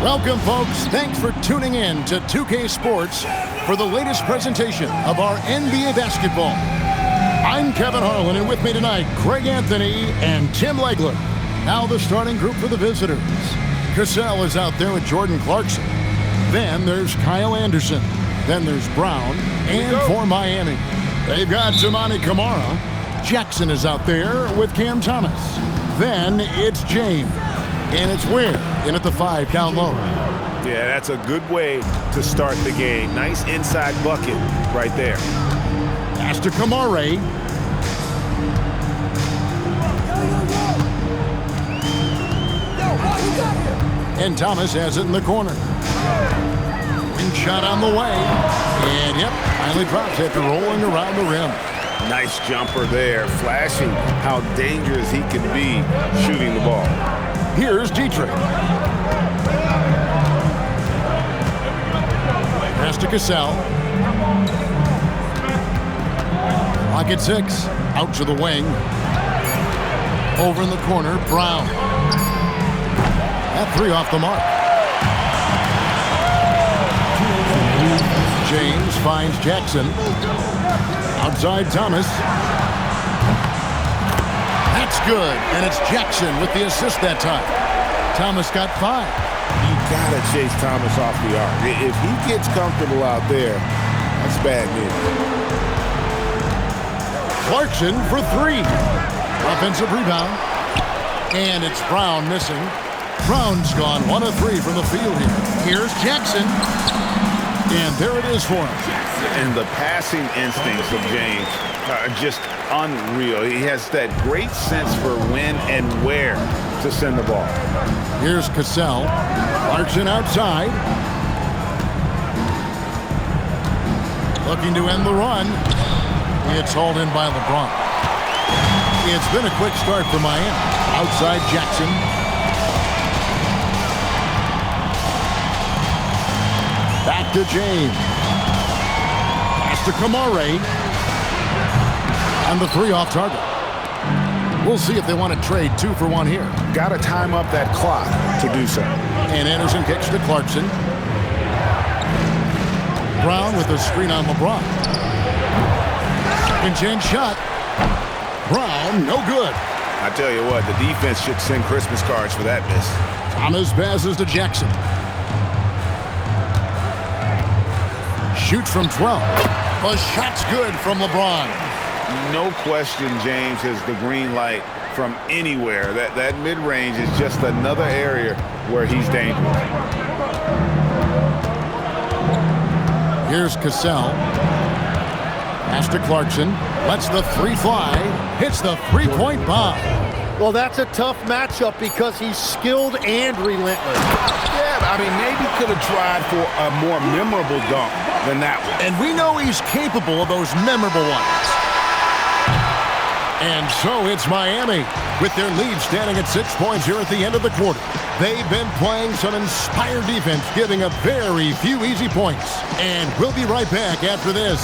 Welcome, folks. Thanks for tuning in to 2K Sports for the latest presentation of our NBA basketball. I'm Kevin Harlan, and with me tonight, Craig Anthony and Tim Legler. Now the starting group for the visitors. Cassell is out there with Jordan Clarkson. Then there's Kyle Anderson. Then there's Brown. And for Miami, they've got Toumani Camara. Jackson is out there with Cam Thomas. Then it's James. And it's Ware in at the 5 down low. Yeah, that's a good way to start the game. Nice inside bucket right there. Pass to Kamare. And Thomas has it in the corner. Wing shot on the way. And yep, finally drops after rolling around the rim. Nice jumper there, flashing how dangerous he can be shooting the ball. Here's Dietrich. Pass to Cassell. Lock at 6. Out to the wing. Over in the corner, Brown. That 3 off the mark. James finds Jackson. Outside Thomas. That's good, and it's Jackson with the assist that time. Thomas got 5. You gotta chase Thomas off the arc. If he gets comfortable out there, that's bad news. Clarkson for 3. Offensive rebound. And it's Brown missing. Brown's gone 1 of 3 from the field here. Here's Jackson. And there it is for him. And the passing instincts of James are just unreal. He has that great sense for when and where to send the ball. Here's Cassell. Clarkson outside. Looking to end the run. It's hauled in by LeBron. It's been a quick start for Miami. Outside Jackson. Back to James. Pass to Kamare. And the 3 off target. We'll see if they want to trade 2 for 1 here. Got to time up that clock to do so. And Anderson kicks to Clarkson. Brown with a screen on LeBron. Second chance shot. Brown, no good. I tell you what, the defense should send Christmas cards for that miss. Thomas passes to Jackson. Shoots from 12. The shot's good from LeBron. No question James has the green light from anywhere. That mid-range is just another area where he's dangerous. Here's Cassell. Pass to Clarkson. Lets the 3 fly. Hits the 3-point bomb. Well, that's a tough matchup because he's skilled and relentless. Yeah, I mean, maybe could have tried for a more memorable dunk than that one. And we know he's capable of those memorable ones. And so it's Miami with their lead standing at 6 points here at the end of the quarter. They've been playing some inspired defense, giving up very few easy points. And we'll be right back after this.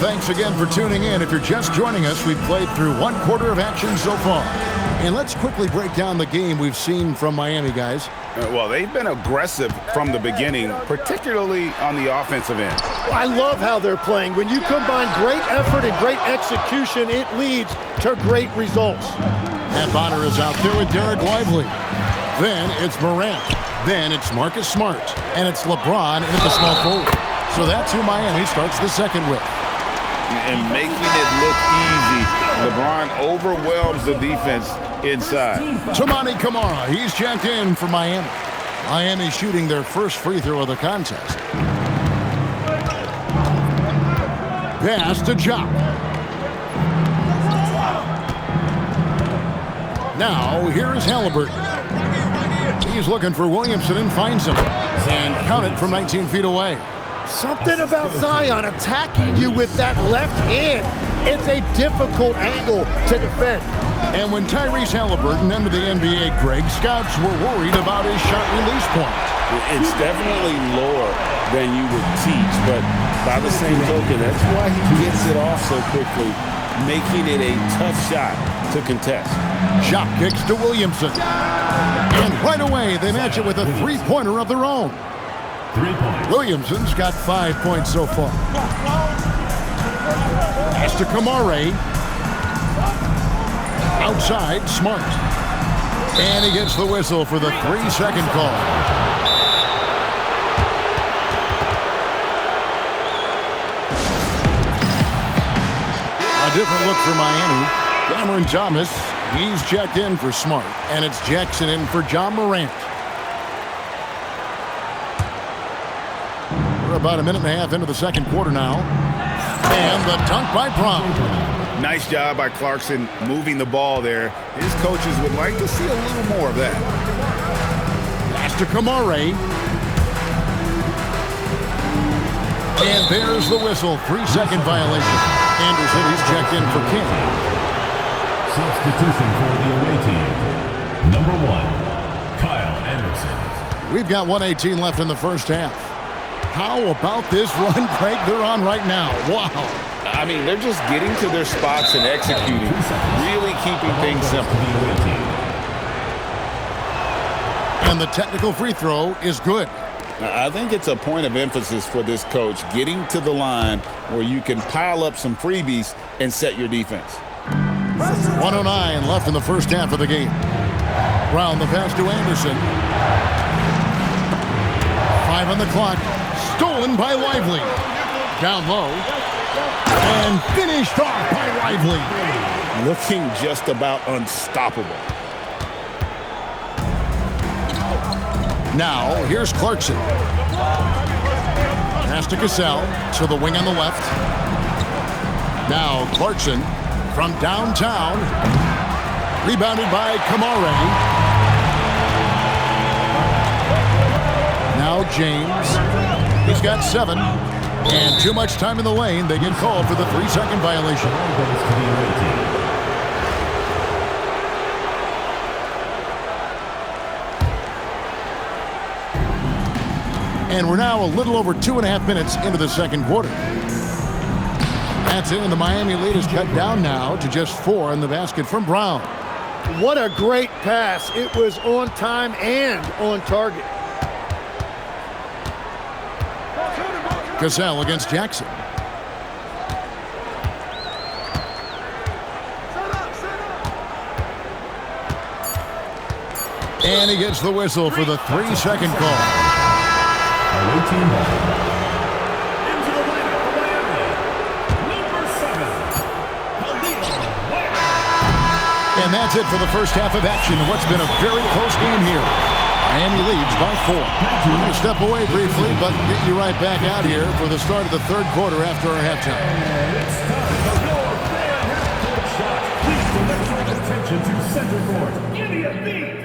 Thanks again for tuning in. If you're just joining us, we've played through 1 quarter of action so far. And let's quickly break down the game we've seen from Miami, guys. Well, they've been aggressive from the beginning, particularly on the offensive end. I love how they're playing. When you combine great effort and great execution, it leads to great results. And Bonner is out there with Derek Lively. Then it's Morant. Then it's Marcus Smart. And it's LeBron in the small forward. So that's who Miami starts the second with. And making it look easy. LeBron overwhelms the defense inside. Toumani Camara, he's checked in for Miami. Miami shooting their first free throw of the contest. Pass to Jock. Now, here's Halliburton. He's looking for Williamson and finds him. And count it from 19 feet away. Something about Zion attacking you with that left hand. It's a difficult angle to defend. And when Tyrese Halliburton entered the NBA, Greg, scouts were worried about his shot release point. It's definitely lower than you would teach, but by the same token, that's why he gets it off so quickly, making it a tough shot to contest. Shot kicks to Williamson. And right away, they match it with a three-pointer of their own. 3 points. Williamson's got 5 points so far. Pass to Kamare. Outside, Smart. And he gets the whistle for the 3-second call. A different look for Miami. Cameron Thomas, he's checked in for Smart. And it's Jackson in for John Morant. We're about a minute and a half into the second quarter now. And the dunk by Brown. Nice job by Clarkson moving the ball there. His coaches would like to see a little more of that. Pass to Kamare. And there's the whistle. 3-second violation. Anderson, he's checked in for King. Substitution for the away team. Number 1, Kyle Anderson. We've got 1:18 left in the first half. How about this run, Craig, they're on right now? Wow. I mean, they're just getting to their spots and executing, really keeping things simple. And the technical free throw is good. I think it's a point of emphasis for this coach, getting to the line where you can pile up some freebies and set your defense. 1:09 left in the first half of the game. Brown the pass to Anderson. 5 on the clock. Stolen by Lively. Down low. And finished off by Lively. Looking just about unstoppable. Now, here's Clarkson. Pass to Cassell to the wing on the left. Now, Clarkson from downtown. Rebounded by Kamare. Now, James. He's got 7. And too much time in the lane. They get called for the 3-second violation. And we're now a little over 2.5 minutes into the second quarter. That's it, and the Miami lead is cut down now to just 4 in the basket from Brown. What a great pass. It was on time and on target. Cassell against Jackson. And he gets the whistle for the 3-second call. Away team ball. Into the lineup for Miami. Number 7, Khalil Ware. And that's it for the first half of action in what's been a very close game here. Miami leads by 4. We're going to step away briefly, but get you right back out here for the start of the third quarter after our halftime. It's time for your fan half-court shot. Please direct your attention to center court. Give me a beat.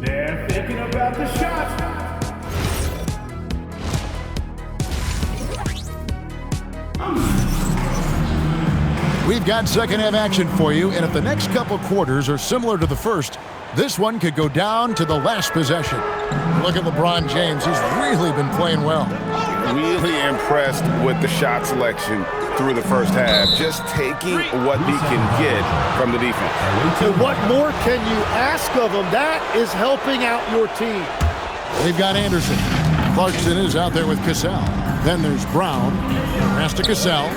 They're thinking about the shot. We've got second half action for you, and if the next couple quarters are similar to the first, this one could go down to the last possession. Look at LeBron James. He's really been playing well. Really impressed with the shot selection through the first half. Just taking what he can get from the defense. And what more can you ask of him? That is helping out your team. They've got Anderson. Clarkson is out there with Cassell. Then there's Brown. Pass to Cassell.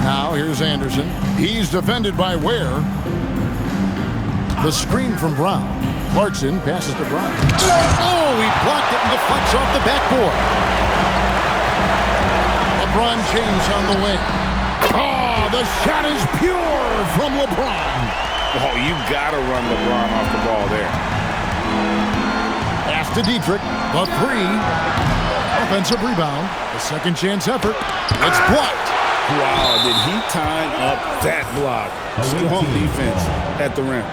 Now here's Anderson. He's defended by Ware. The screen from Brown. Clarkson passes to Brown. Oh, he blocked it and deflects off the backboard. LeBron James on the way. Oh, the shot is pure from LeBron. Oh, you got to run LeBron off the ball there. Pass to Dietrich. The 3. Offensive rebound. The second chance effort. It's blocked. Wow, did he time up that block? Strong defense at the rim.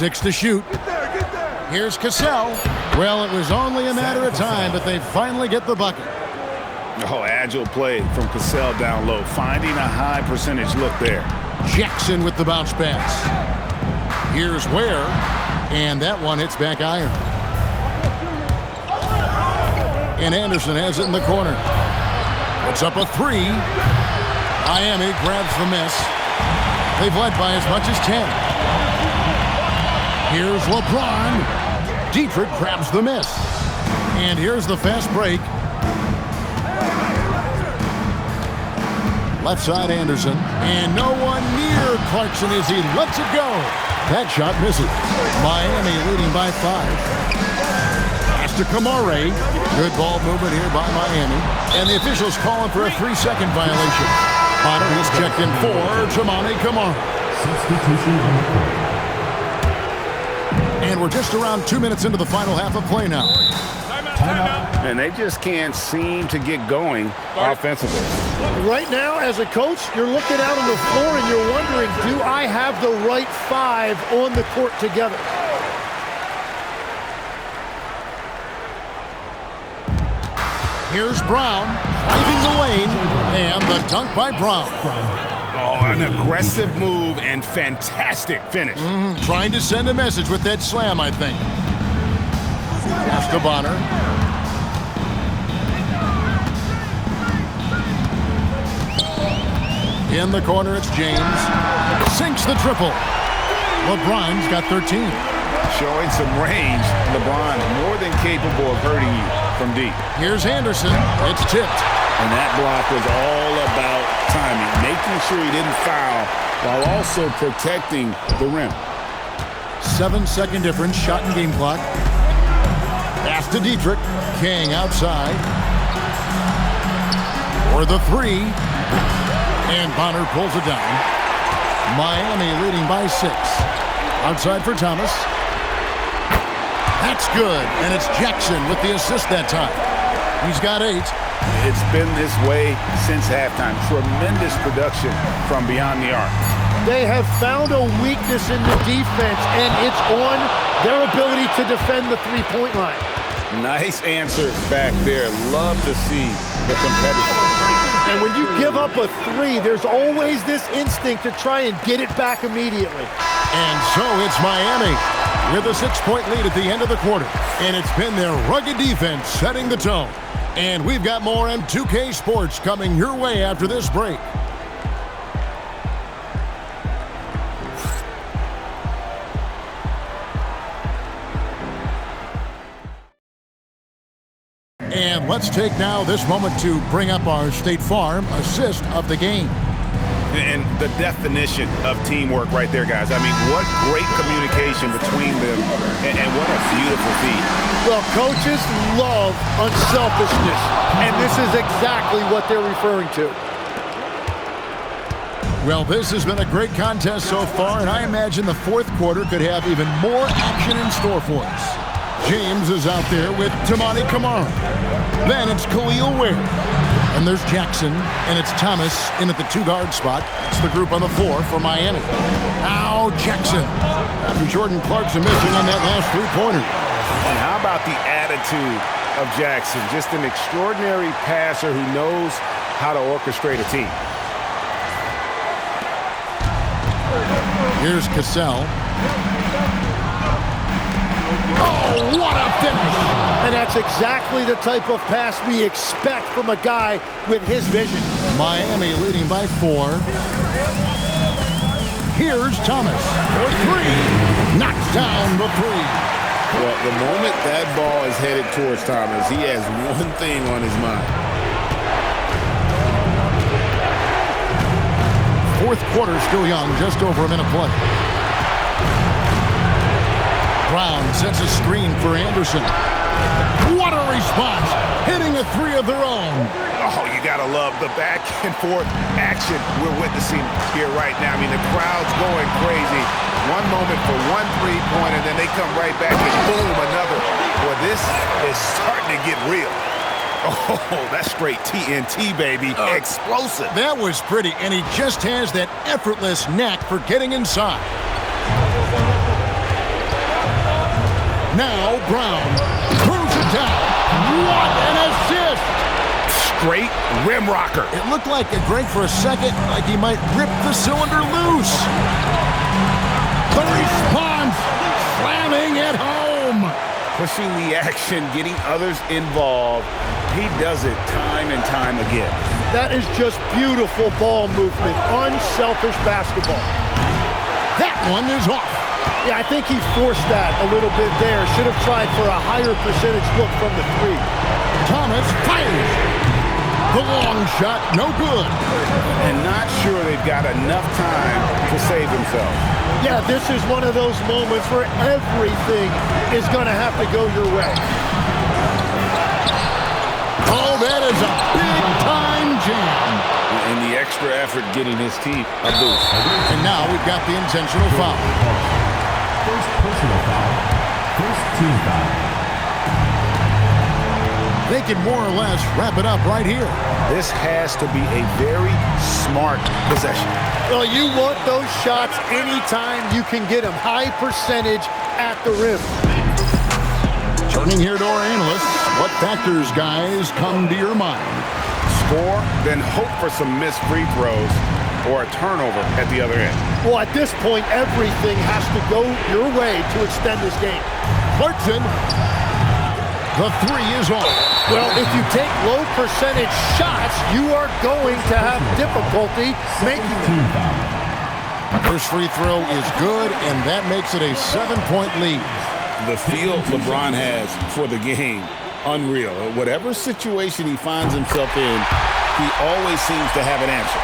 6 to shoot. Here's Cassell. Well, it was only a matter of time, but they finally get the bucket. Oh, agile play from Cassell down low, finding a high percentage look there. Jackson with the bounce pass. Here's Ware, and that one hits back iron. And Anderson has it in the corner. It's up a 3. Miami grabs the miss. They've led by as much as 10. Here's LeBron. Dietrich grabs the miss. And here's the fast break. Left side Anderson. And no one near Clarkson as he lets it go. That shot misses. Miami leading by 5. Pass to Kamare. Good ball movement here by Miami. And the officials calling for a 3-second violation. Potter is checked in for Toumani Camara. And we're just around 2 minutes into the final half of play now. And they just can't seem to get going offensively. Right now, as a coach, you're looking out on the floor and you're wondering, do I have the right 5 on the court together? Here's Brown, driving the lane, and the dunk by Brown. Oh, an aggressive move and fantastic finish. Trying to send a message with that slam, I think. Pass to Bonner. In the corner, it's James. Sinks the triple. LeBron's got 13. Showing some range, LeBron more than capable of hurting you from deep. Here's Anderson. It's tipped. And that block was all about timing, making sure he didn't foul while also protecting the rim. 7-second difference, shot and game clock. Pass to Dietrich. King outside. For the 3. And Bonner pulls it down. Miami leading by 6. Outside for Thomas. That's good. And it's Jackson with the assist that time. He's got 8. It's been this way since halftime. Tremendous production from beyond the arc. They have found a weakness in the defense, and it's on their ability to defend the three-point line. Nice answer back there. Love to see the competitor. And when you give up a 3, there's always this instinct to try and get it back immediately. And so it's Miami with a 6-point lead at the end of the quarter. And it's been their rugged defense setting the tone. And we've got more M2K Sports coming your way after this break. And let's take now this moment to bring up our State Farm assist of the game. And the definition of teamwork right there, guys. I mean, what great communication between them, and what a beautiful feat. Well, coaches love unselfishness, and this is exactly what they're referring to. Well, this has been a great contest so far, and I imagine the fourth quarter could have even more action in store for us. James is out there with Toumani Camara. Then it's Khalil Ware. And there's Jackson, and it's Thomas in at the 2-guard spot. It's the group on the floor for Miami. Now Jackson. After Jordan Clarkson missing on that last 3-pointer. And how about the attitude of Jackson? Just an extraordinary passer who knows how to orchestrate a team. Here's Cassell. Oh, what a finish! And that's exactly the type of pass we expect from a guy with his vision. Miami leading by 4. Here's Thomas for 3. Knocks down the 3. Well, the moment that ball is headed towards Thomas, he has one thing on his mind. Fourth quarter still young, just over a minute play. Brown sets a screen for Anderson. What a response! Hitting a 3 of their own. Oh, you gotta love the back and forth action we're witnessing here right now. I mean, the crowd's going crazy. One moment for one 3-pointer, then they come right back and boom, another. Well, this is starting to get real. Oh, that's straight TNT, baby. Explosive. That was pretty, and he just has that effortless knack for getting inside. Now Brown throws it down. What an assist! Straight rim rocker. It looked like Greg for a second, like he might rip the cylinder loose. The response, slamming it home. Pushing the action, getting others involved. He does it time and time again. That is just beautiful ball movement, unselfish basketball. That one is off. Yeah, I think he forced that a little bit there. Should have tried for a higher percentage look from the three. Thomas fires. The long shot, no good. And not sure they've got enough time to save themselves. Yeah, this is one of those moments where everything is going to have to go your way. Oh, that is a big-time jam. And the extra effort getting his team a boost. And now we've got the intentional foul. First personal foul. First team foul. They can more or less wrap it up right here. This has to be a very smart possession. Well, you want those shots anytime you can get them. High percentage at the rim. Turning here to our analysts, what factors, guys, come to your mind? Score, then hope for some missed free throws or a turnover at the other end. Well, at this point, everything has to go your way to extend this game. Clarkson, the three is off. Well, if you take low percentage shots, you are going to have difficulty making them. First free throw is good, and that makes it a 7-point lead. The feel LeBron has for the game, unreal. Whatever situation he finds himself in, he always seems to have an answer.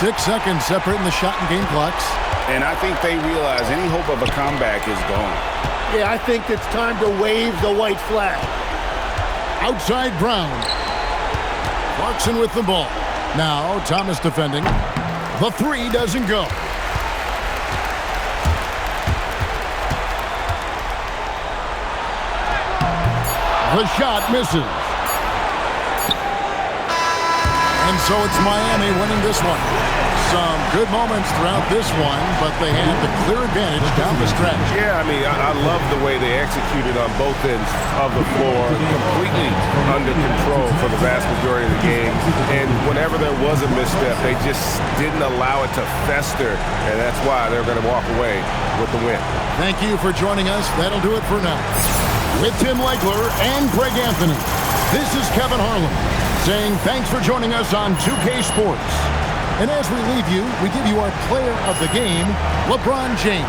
6 seconds separating the shot and game clocks. And I think they realize any hope of a comeback is gone. Yeah, I think it's time to wave the white flag. Outside Brown. Clarkson with the ball. Now Thomas defending. The three doesn't go. The shot misses. And so it's Miami winning this one. Some good moments throughout this one, but they had the clear advantage down the stretch. Yeah, I mean, I love the way they executed on both ends of the floor, completely under control for the vast majority of the game. And whenever there was a misstep, they just didn't allow it to fester, and that's why they're going to walk away with the win. Thank you for joining us. That'll do it for now. With Tim Legler and Greg Anthony, this is Kevin Harlan saying thanks for joining us on 2K Sports. And as we leave you, we give you our player of the game, LeBron James.